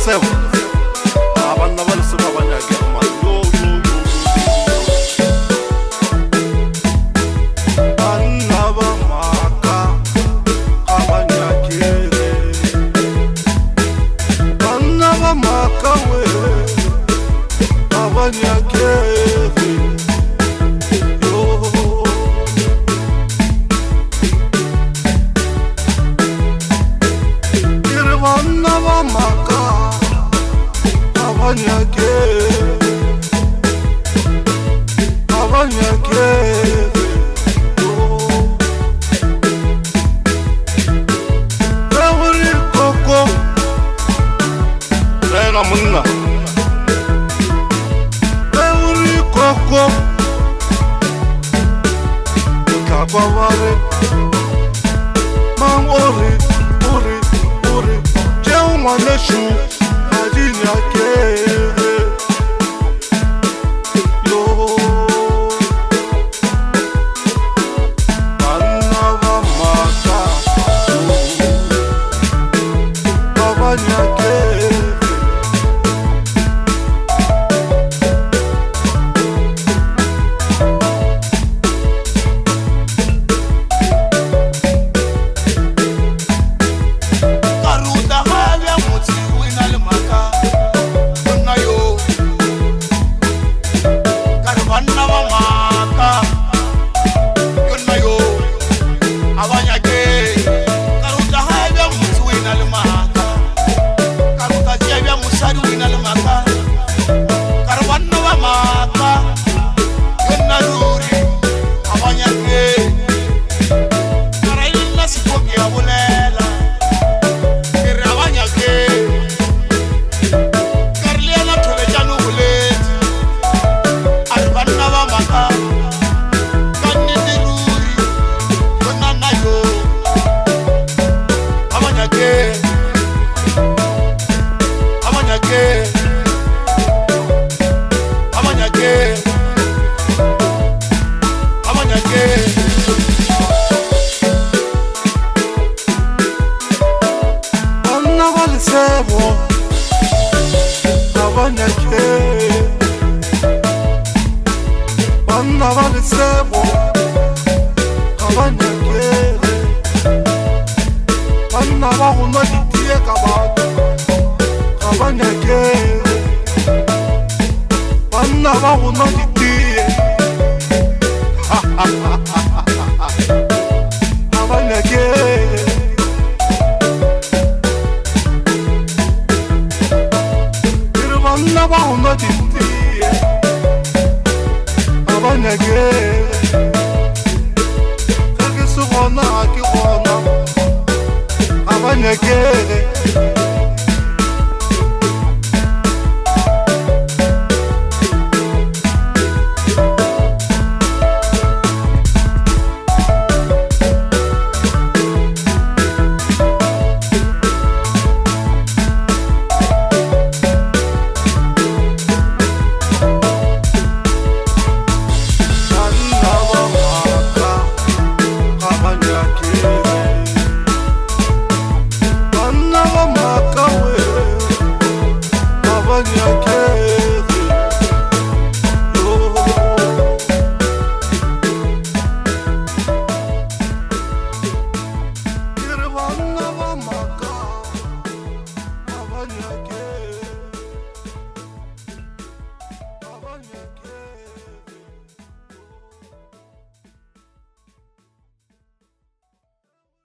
lesego banna ba lesego ba nyake ma banna ba maka ga ba nyake banna ba maka we ga ba nyake banna ba maka ga ba nyake re koko rega monna re koko ka kwa bare mang ore Maneshu adina ke yo banna ba maka baba nyake Sebo abanyake banna ba sebo abanyake banna ba gona ditie ka batho abanyake banna ba gona ditie abanyake banna ba gona ditie abanyake ga ke se gona ga ke gona abanyake Abanyake